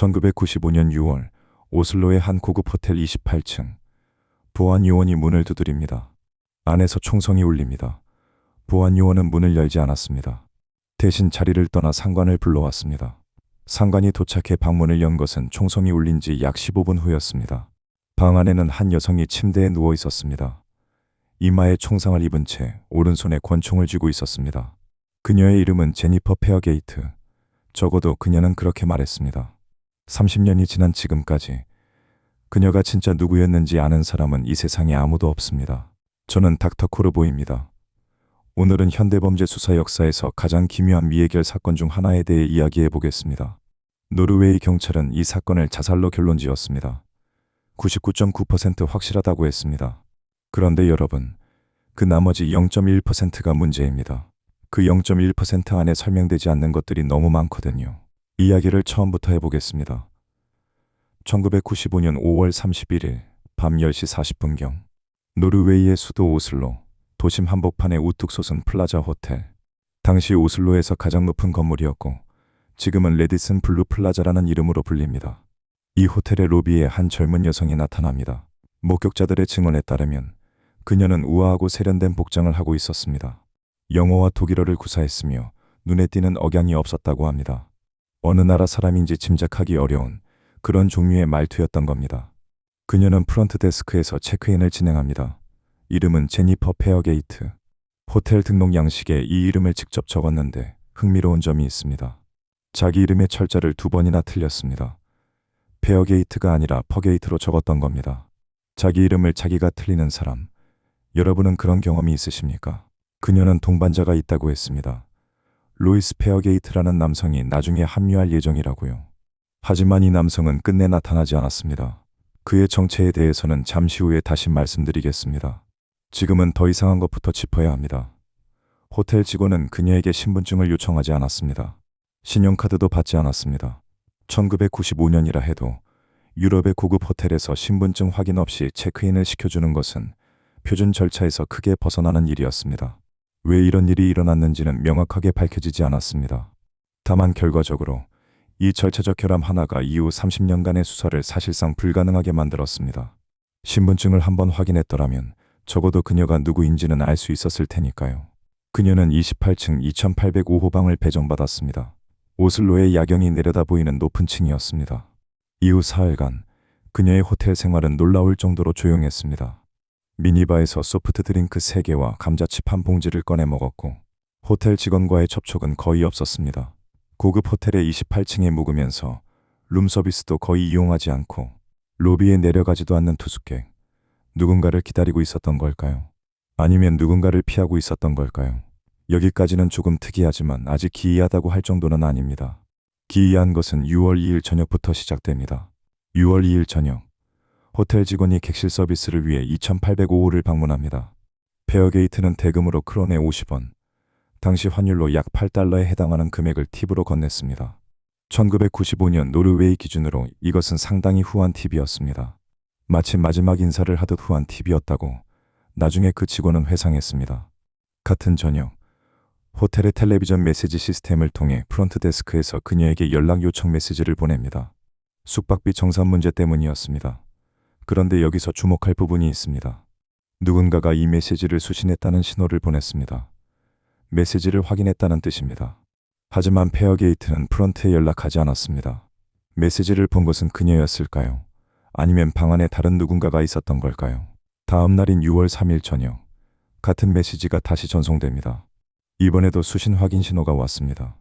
1995년 6월 오슬로의 한 고급 호텔 28층. 보안 요원이 문을 두드립니다. 안에서 총성이 울립니다. 보안 요원은 문을 열지 않았습니다. 대신 자리를 떠나 상관을 불러왔습니다. 상관이 도착해 방문을 연 것은 총성이 울린 지 약 15분 후였습니다. 방 안에는 한 여성이 침대에 누워 있었습니다. 이마에 총상을 입은 채 오른손에 권총을 쥐고 있었습니다. 그녀의 이름은 제니퍼 페어게이트. 적어도 그녀는 그렇게 말했습니다. 30년이 지난 지금까지 그녀가 진짜 누구였는지 아는 사람은 이 세상에 아무도 없습니다. 저는 닥터 코르보입니다. 오늘은 현대범죄 수사 역사에서 가장 기묘한 미해결 사건 중 하나에 대해 이야기해 보겠습니다. 노르웨이 경찰은 이 사건을 자살로 결론지었습니다. 99.9% 확실하다고 했습니다. 그런데 여러분, 그 나머지 0.1%가 문제입니다. 그 0.1% 안에 설명되지 않는 것들이 너무 많거든요. 이야기를 처음부터 해보겠습니다. 1995년 5월 31일 밤 10시 40분경 노르웨이의 수도 오슬로 도심 한복판에 우뚝 솟은 플라자 호텔. 당시 오슬로에서 가장 높은 건물이었고 지금은 레디슨 블루 플라자라는 이름으로 불립니다. 이 호텔의 로비에 한 젊은 여성이 나타납니다. 목격자들의 증언에 따르면 그녀는 우아하고 세련된 복장을 하고 있었습니다. 영어와 독일어를 구사했으며 눈에 띄는 억양이 없었다고 합니다. 어느 나라 사람인지 짐작하기 어려운 그런 종류의 말투였던 겁니다. 그녀는 프런트 데스크에서 체크인을 진행합니다. 이름은 제니퍼 페어게이트. 호텔 등록 양식에 이 이름을 직접 적었는데 흥미로운 점이 있습니다. 자기 이름의 철자를 2번이나 틀렸습니다. 페어게이트가 아니라 퍼게이트로 적었던 겁니다. 자기 이름을 자기가 틀리는 사람, 여러분은 그런 경험이 있으십니까? 그녀는 동반자가 있다고 했습니다. 로이스 페어게이트라는 남성이 나중에 합류할 예정이라고요. 하지만 이 남성은 끝내 나타나지 않았습니다. 그의 정체에 대해서는 잠시 후에 다시 말씀드리겠습니다. 지금은 더 이상한 것부터 짚어야 합니다. 호텔 직원은 그녀에게 신분증을 요청하지 않았습니다. 신용카드도 받지 않았습니다. 1995년이라 해도 유럽의 고급 호텔에서 신분증 확인 없이 체크인을 시켜주는 것은 표준 절차에서 크게 벗어나는 일이었습니다. 왜 이런 일이 일어났는지는 명확하게 밝혀지지 않았습니다. 다만 결과적으로 이 절차적 결함 하나가 이후 30년간의 수사를 사실상 불가능하게 만들었습니다. 신분증을 한번 확인했더라면 적어도 그녀가 누구인지는 알 수 있었을 테니까요. 그녀는 28층 2805호방을 배정받았습니다. 오슬로의 야경이 내려다 보이는 높은 층이었습니다. 이후 사흘간 그녀의 호텔 생활은 놀라울 정도로 조용했습니다. 미니바에서 소프트 드링크 3개와 감자칩 한 봉지를 꺼내 먹었고 호텔 직원과의 접촉은 거의 없었습니다. 고급 호텔의 28층에 묵으면서 룸서비스도 거의 이용하지 않고 로비에 내려가지도 않는 투숙객. 누군가를 기다리고 있었던 걸까요? 아니면 누군가를 피하고 있었던 걸까요? 여기까지는 조금 특이하지만 아직 기이하다고 할 정도는 아닙니다. 기이한 것은 6월 2일 저녁부터 시작됩니다. 6월 2일 저녁, 호텔 직원이 객실 서비스를 위해 2805호를 방문합니다. 페어게이트는 대금으로 크론에 50원, 당시 환율로 약 8달러에 해당하는 금액을 팁으로 건넸습니다. 1995년 노르웨이 기준으로 이것은 상당히 후한 팁이었습니다. 마치 마지막 인사를 하듯 후한 팁이었다고 나중에 그 직원은 회상했습니다. 같은 저녁, 호텔의 텔레비전 메시지 시스템을 통해 프런트 데스크에서 그녀에게 연락 요청 메시지를 보냅니다. 숙박비 정산 문제 때문이었습니다. 그런데 여기서 주목할 부분이 있습니다. 누군가가 이 메시지를 수신했다는 신호를 보냈습니다. 메시지를 확인했다는 뜻입니다. 하지만 페어게이트는 프런트에 연락하지 않았습니다. 메시지를 본 것은 그녀였을까요? 아니면 방 안에 다른 누군가가 있었던 걸까요? 다음 날인 6월 3일 저녁, 같은 메시지가 다시 전송됩니다. 이번에도 수신 확인 신호가 왔습니다.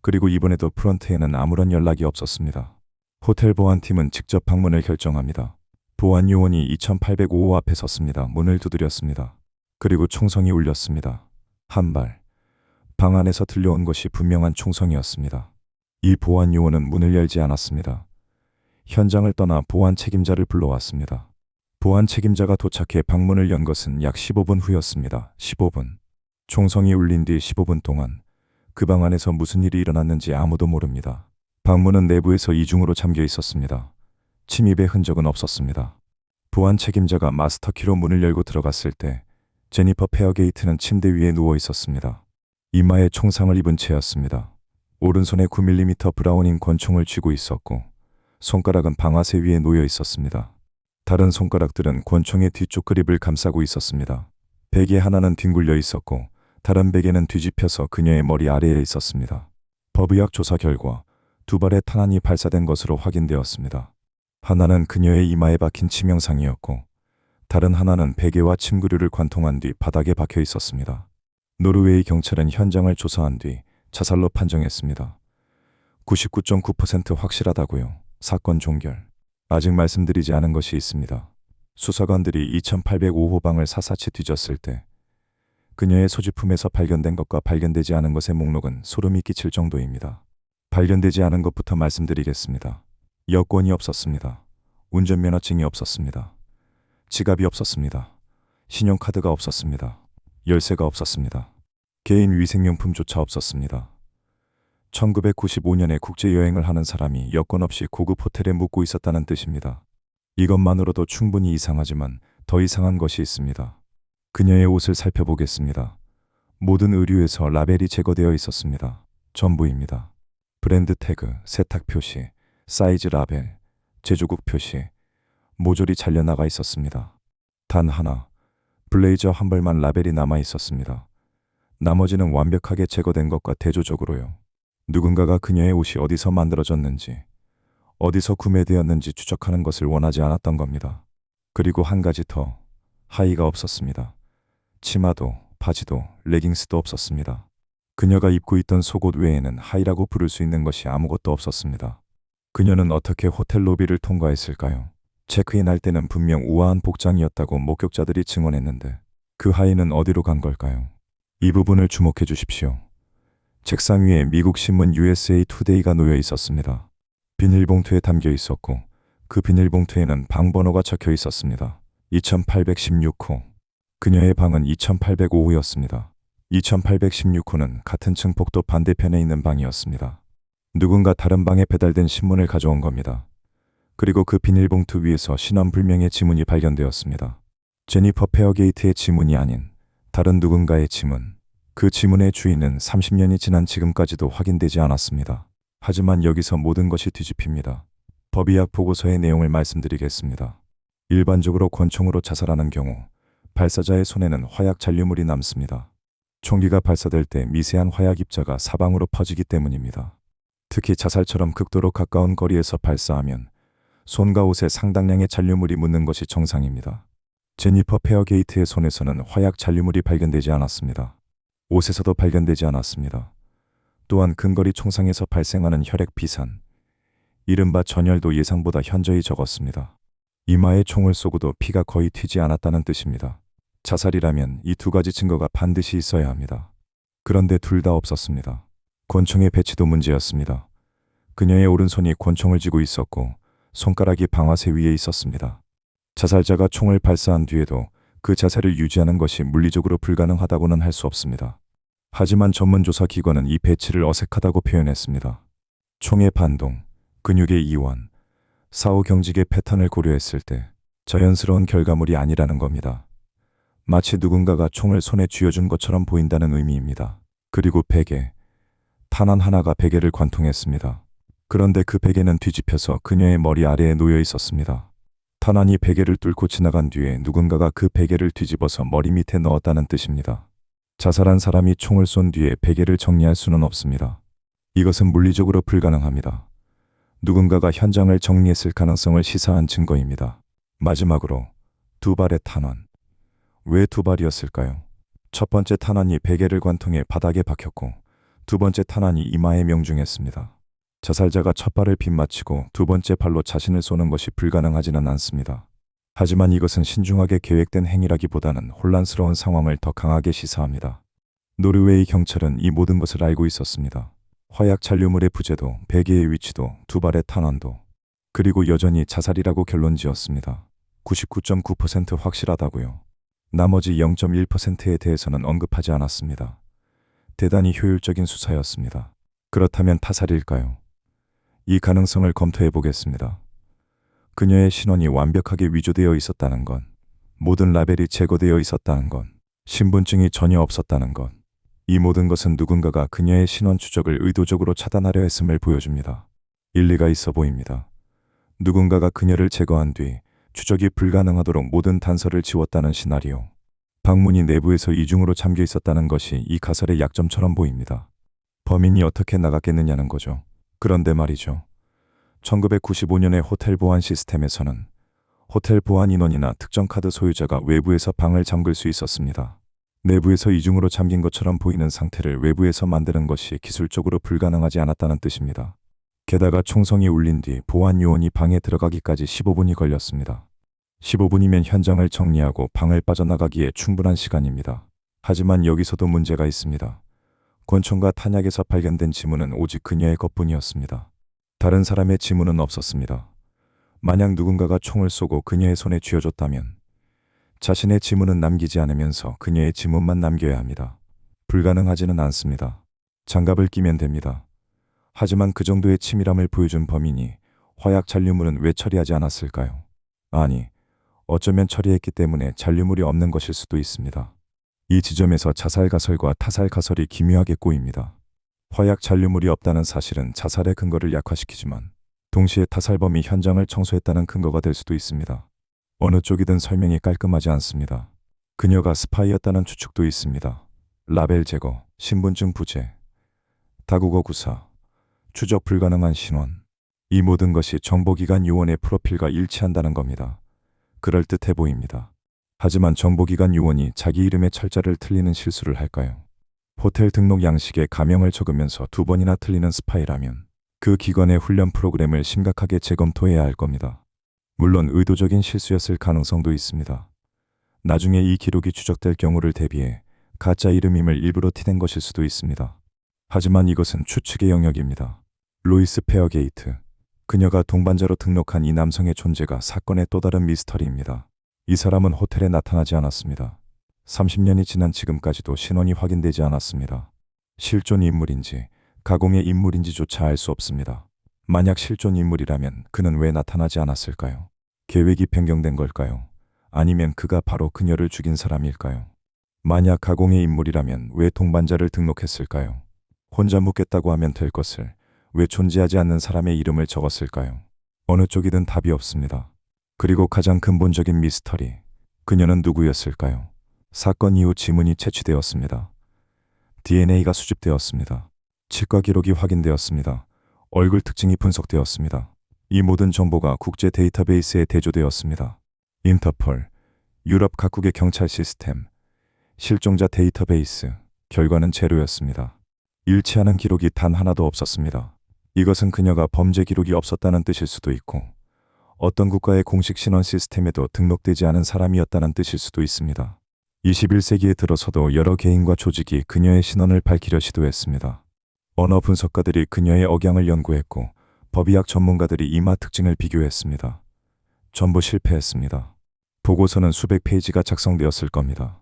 그리고 이번에도 프런트에는 아무런 연락이 없었습니다. 호텔 보안팀은 직접 방문을 결정합니다. 보안 요원이 2805호 앞에 섰습니다. 문을 두드렸습니다. 그리고 총성이 울렸습니다. 한 발. 방 안에서 들려온 것이 분명한 총성이었습니다. 이 보안 요원은 문을 열지 않았습니다. 현장을 떠나 보안 책임자를 불러왔습니다. 보안 책임자가 도착해 방문을 연 것은 약 15분 후였습니다. 15분. 총성이 울린 뒤 15분 동안 그 방 안에서 무슨 일이 일어났는지 아무도 모릅니다. 방문은 내부에서 이중으로 잠겨 있었습니다. 침입의 흔적은 없었습니다. 보안 책임자가 마스터키로 문을 열고 들어갔을 때 제니퍼 페어게이트는 침대 위에 누워 있었습니다. 이마에 총상을 입은 채였습니다. 오른손에 9mm 브라우닝 권총을 쥐고 있었고 손가락은 방아쇠 위에 놓여 있었습니다. 다른 손가락들은 권총의 뒤쪽 그립을 감싸고 있었습니다. 베개 하나는 뒹굴려 있었고 다른 베개는 뒤집혀서 그녀의 머리 아래에 있었습니다. 법의학 조사 결과 두 발의 탄환이 발사된 것으로 확인되었습니다. 하나는 그녀의 이마에 박힌 치명상이었고 다른 하나는 베개와 침구류를 관통한 뒤 바닥에 박혀 있었습니다. 노르웨이 경찰은 현장을 조사한 뒤 자살로 판정했습니다. 99.9% 확실하다고요. 사건 종결. 아직 말씀드리지 않은 것이 있습니다. 수사관들이 2805호방을 샅샅이 뒤졌을 때 그녀의 소지품에서 발견된 것과 발견되지 않은 것의 목록은 소름이 끼칠 정도입니다. 발견되지 않은 것부터 말씀드리겠습니다. 여권이 없었습니다. 운전면허증이 없었습니다. 지갑이 없었습니다. 신용카드가 없었습니다. 열쇠가 없었습니다. 개인 위생용품조차 없었습니다. 1995년에 국제여행을 하는 사람이 여권 없이 고급 호텔에 묵고 있었다는 뜻입니다. 이것만으로도 충분히 이상하지만 더 이상한 것이 있습니다. 그녀의 옷을 살펴보겠습니다. 모든 의류에서 라벨이 제거되어 있었습니다. 전부입니다. 브랜드 태그, 세탁 표시, 사이즈 라벨, 제조국 표시, 모조리 잘려나가 있었습니다. 단 하나, 블레이저 한 벌만 라벨이 남아 있었습니다. 나머지는 완벽하게 제거된 것과 대조적으로요. 누군가가 그녀의 옷이 어디서 만들어졌는지, 어디서 구매되었는지 추적하는 것을 원하지 않았던 겁니다. 그리고 한 가지 더, 하의가 없었습니다. 치마도, 바지도, 레깅스도 없었습니다. 그녀가 입고 있던 속옷 외에는 하의라고 부를 수 있는 것이 아무것도 없었습니다. 그녀는 어떻게 호텔 로비를 통과했을까요? 체크인할 때는 분명 우아한 복장이었다고 목격자들이 증언했는데 그 하의는 어디로 간 걸까요? 이 부분을 주목해 주십시오. 책상 위에 미국 신문 USA 투데이가 놓여 있었습니다. 비닐봉투에 담겨 있었고 그 비닐봉투에는 방번호가 적혀 있었습니다. 2816호. 그녀의 방은 2805호였습니다. 2816호는 같은 층 복도 반대편에 있는 방이었습니다. 누군가 다른 방에 배달된 신문을 가져온 겁니다. 그리고 그 비닐봉투 위에서 신원불명의 지문이 발견되었습니다. 제니퍼 페어게이트의 지문이 아닌 다른 누군가의 지문. 그 지문의 주인은 30년이 지난 지금까지도 확인되지 않았습니다. 하지만 여기서 모든 것이 뒤집힙니다. 법의학 보고서의 내용을 말씀드리겠습니다. 일반적으로 권총으로 자살하는 경우 발사자의 손에는 화약 잔류물이 남습니다. 총기가 발사될 때 미세한 화약 입자가 사방으로 퍼지기 때문입니다. 특히 자살처럼 극도로 가까운 거리에서 발사하면 손과 옷에 상당량의 잔류물이 묻는 것이 정상입니다. 제니퍼 페어게이트의 손에서는 화약 잔류물이 발견되지 않았습니다. 옷에서도 발견되지 않았습니다. 또한 근거리 총상에서 발생하는 혈액 비산, 이른바 전혈도 예상보다 현저히 적었습니다. 이마에 총을 쏘고도 피가 거의 튀지 않았다는 뜻입니다. 자살이라면 이 두 가지 증거가 반드시 있어야 합니다. 그런데 둘 다 없었습니다. 권총의 배치도 문제였습니다. 그녀의 오른손이 권총을 쥐고 있었고 손가락이 방아쇠 위에 있었습니다. 자살자가 총을 발사한 뒤에도 그 자세를 유지하는 것이 물리적으로 불가능하다고는 할 수 없습니다. 하지만 전문조사 기관은 이 배치를 어색하다고 표현했습니다. 총의 반동, 근육의 이완, 사후 경직의 패턴을 고려했을 때 자연스러운 결과물이 아니라는 겁니다. 마치 누군가가 총을 손에 쥐어준 것처럼 보인다는 의미입니다. 그리고 베개, 탄환 하나가 베개를 관통했습니다. 그런데 그 베개는 뒤집혀서 그녀의 머리 아래에 놓여 있었습니다. 탄환이 베개를 뚫고 지나간 뒤에 누군가가 그 베개를 뒤집어서 머리 밑에 넣었다는 뜻입니다. 자살한 사람이 총을 쏜 뒤에 베개를 정리할 수는 없습니다. 이것은 물리적으로 불가능합니다. 누군가가 현장을 정리했을 가능성을 시사한 증거입니다. 마지막으로 두 발의 탄환. 왜 두 발이었을까요? 첫 번째 탄환이 베개를 관통해 바닥에 박혔고 두 번째 탄환이 이마에 명중했습니다. 자살자가 첫 발을 빗맞히고 두 번째 발로 자신을 쏘는 것이 불가능하지는 않습니다. 하지만 이것은 신중하게 계획된 행위라기보다는 혼란스러운 상황을 더 강하게 시사합니다. 노르웨이 경찰은 이 모든 것을 알고 있었습니다. 화약 잔류물의 부재도, 베개의 위치도, 두 발의 탄환도, 그리고 여전히 자살이라고 결론지었습니다. 99.9% 확실하다고요. 나머지 0.1%에 대해서는 언급하지 않았습니다. 대단히 효율적인 수사였습니다. 그렇다면 타살일까요? 이 가능성을 검토해 보겠습니다. 그녀의 신원이 완벽하게 위조되어 있었다는 건, 모든 라벨이 제거되어 있었다는 건, 신분증이 전혀 없었다는 건, 이 모든 것은 누군가가 그녀의 신원 추적을 의도적으로 차단하려 했음을 보여줍니다. 일리가 있어 보입니다. 누군가가 그녀를 제거한 뒤 추적이 불가능하도록 모든 단서를 지웠다는 시나리오. 방문이 내부에서 이중으로 잠겨 있었다는 것이 이 가설의 약점처럼 보입니다. 범인이 어떻게 나갔겠느냐는 거죠. 그런데 말이죠. 1995년의 호텔 보안 시스템에서는 호텔 보안 인원이나 특정 카드 소유자가 외부에서 방을 잠글 수 있었습니다. 내부에서 이중으로 잠긴 것처럼 보이는 상태를 외부에서 만드는 것이 기술적으로 불가능하지 않았다는 뜻입니다. 게다가 총성이 울린 뒤 보안 요원이 방에 들어가기까지 15분이 걸렸습니다. 15분이면 현장을 정리하고 방을 빠져나가기에 충분한 시간입니다. 하지만 여기서도 문제가 있습니다. 권총과 탄약에서 발견된 지문은 오직 그녀의 것뿐이었습니다. 다른 사람의 지문은 없었습니다. 만약 누군가가 총을 쏘고 그녀의 손에 쥐어줬다면 자신의 지문은 남기지 않으면서 그녀의 지문만 남겨야 합니다. 불가능하지는 않습니다. 장갑을 끼면 됩니다. 하지만 그 정도의 치밀함을 보여준 범인이 화약 잔류물은 왜 처리하지 않았을까요? 아니, 어쩌면 처리했기 때문에 잔류물이 없는 것일 수도 있습니다. 이 지점에서 자살 가설과 타살 가설이 기묘하게 꼬입니다. 화약 잔류물이 없다는 사실은 자살의 근거를 약화시키지만 동시에 타살범이 현장을 청소했다는 근거가 될 수도 있습니다. 어느 쪽이든 설명이 깔끔하지 않습니다. 그녀가 스파이였다는 추측도 있습니다. 라벨 제거, 신분증 부재, 다국어 구사, 추적 불가능한 신원. 이 모든 것이 정보기관 요원의 프로필과 일치한다는 겁니다. 그럴듯해 보입니다. 하지만 정보기관 요원이 자기 이름의 철자를 틀리는 실수를 할까요? 호텔 등록 양식에 가명을 적으면서 2번이나 틀리는 스파이라면 그 기관의 훈련 프로그램을 심각하게 재검토해야 할 겁니다. 물론 의도적인 실수였을 가능성도 있습니다. 나중에 이 기록이 추적될 경우를 대비해 가짜 이름임을 일부러 티낸 것일 수도 있습니다. 하지만 이것은 추측의 영역입니다. 로이스 페어게이트. 그녀가 동반자로 등록한 이 남성의 존재가 사건의 또 다른 미스터리입니다. 이 사람은 호텔에 나타나지 않았습니다. 30년이 지난 지금까지도 신원이 확인되지 않았습니다. 실존 인물인지 가공의 인물인지조차 알 수 없습니다. 만약 실존 인물이라면 그는 왜 나타나지 않았을까요? 계획이 변경된 걸까요? 아니면 그가 바로 그녀를 죽인 사람일까요? 만약 가공의 인물이라면 왜 동반자를 등록했을까요? 혼자 묻겠다고 하면 될 것을 왜 존재하지 않는 사람의 이름을 적었을까요? 어느 쪽이든 답이 없습니다. 그리고 가장 근본적인 미스터리. 그녀는 누구였을까요? 사건 이후 지문이 채취되었습니다. DNA가 수집되었습니다. 치과 기록이 확인되었습니다. 얼굴 특징이 분석되었습니다. 이 모든 정보가 국제 데이터베이스에 대조되었습니다. 인터폴, 유럽 각국의 경찰 시스템, 실종자 데이터베이스, 결과는 제로였습니다. 일치하는 기록이 단 하나도 없었습니다. 이것은 그녀가 범죄 기록이 없었다는 뜻일 수도 있고 어떤 국가의 공식 신원 시스템에도 등록되지 않은 사람이었다는 뜻일 수도 있습니다. 21세기에 들어서도 여러 개인과 조직이 그녀의 신원을 밝히려 시도했습니다. 언어 분석가들이 그녀의 억양을 연구했고 법의학 전문가들이 이마 특징을 비교했습니다. 전부 실패했습니다. 보고서는 수백 페이지가 작성되었을 겁니다.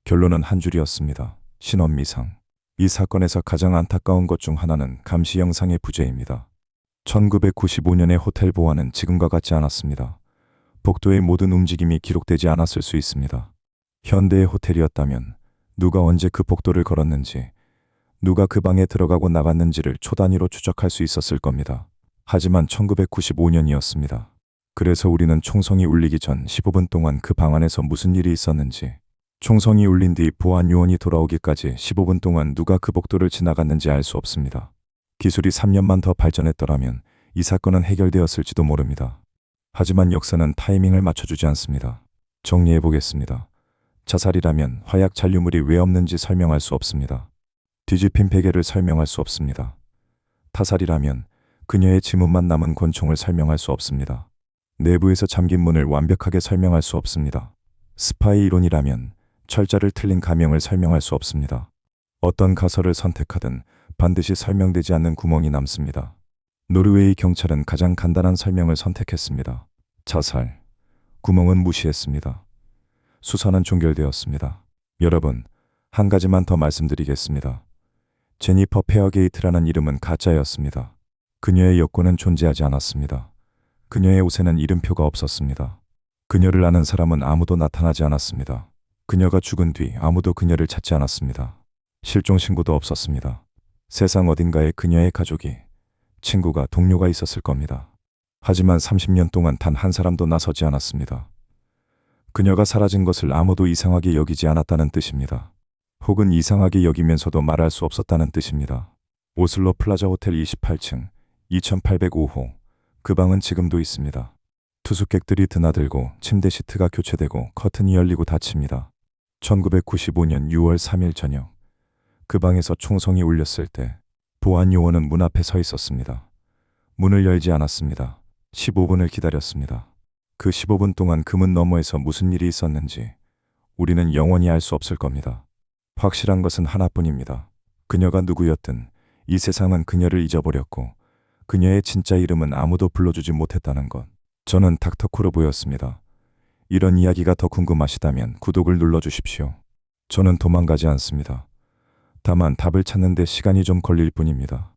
결론은 한 줄이었습니다. 신원 미상. 이 사건에서 가장 안타까운 것 중 하나는 감시 영상의 부재입니다. 1995년의 호텔 보안은 지금과 같지 않았습니다. 복도의 모든 움직임이 기록되지 않았을 수 있습니다. 현대의 호텔이었다면 누가 언제 그 복도를 걸었는지, 누가 그 방에 들어가고 나갔는지를 초 단위로 추적할 수 있었을 겁니다. 하지만 1995년이었습니다. 그래서 우리는 총성이 울리기 전 15분 동안 그 방 안에서 무슨 일이 있었는지, 총성이 울린 뒤 보안 요원이 돌아오기까지 15분 동안 누가 그 복도를 지나갔는지 알 수 없습니다. 기술이 3년만 더 발전했더라면 이 사건은 해결되었을지도 모릅니다. 하지만 역사는 타이밍을 맞춰주지 않습니다. 정리해 보겠습니다. 자살이라면 화약 잔류물이 왜 없는지 설명할 수 없습니다. 뒤집힌 베개를 설명할 수 없습니다. 타살이라면 그녀의 지문만 남은 권총을 설명할 수 없습니다. 내부에서 잠긴 문을 완벽하게 설명할 수 없습니다. 스파이 이론이라면 철자를 틀린 가명을 설명할 수 없습니다. 어떤 가설을 선택하든 반드시 설명되지 않는 구멍이 남습니다. 노르웨이 경찰은 가장 간단한 설명을 선택했습니다. 자살. 구멍은 무시했습니다. 수사는 종결되었습니다. 여러분, 한 가지만 더 말씀드리겠습니다. 제니퍼 페어게이트라는 이름은 가짜였습니다. 그녀의 여권은 존재하지 않았습니다. 그녀의 옷에는 이름표가 없었습니다. 그녀를 아는 사람은 아무도 나타나지 않았습니다. 그녀가 죽은 뒤 아무도 그녀를 찾지 않았습니다. 실종 신고도 없었습니다. 세상 어딘가에 그녀의 가족이, 친구가, 동료가 있었을 겁니다. 하지만 30년 동안 단 한 사람도 나서지 않았습니다. 그녀가 사라진 것을 아무도 이상하게 여기지 않았다는 뜻입니다. 혹은 이상하게 여기면서도 말할 수 없었다는 뜻입니다. 오슬로 플라자 호텔 28층 2805호. 그 방은 지금도 있습니다. 투숙객들이 드나들고 침대 시트가 교체되고 커튼이 열리고 닫힙니다. 1995년 6월 3일 저녁, 그 방에서 총성이 울렸을 때 보안 요원은 문 앞에 서 있었습니다. 문을 열지 않았습니다. 15분을 기다렸습니다. 그 15분 동안 그 문 너머에서 무슨 일이 있었는지 우리는 영원히 알 수 없을 겁니다. 확실한 것은 하나뿐입니다. 그녀가 누구였든 이 세상은 그녀를 잊어버렸고 그녀의 진짜 이름은 아무도 불러주지 못했다는 것. 저는 닥터 코르보였습니다. 이런 이야기가 더 궁금하시다면 구독을 눌러주십시오. 저는 도망가지 않습니다. 다만 답을 찾는 데 시간이 좀 걸릴 뿐입니다.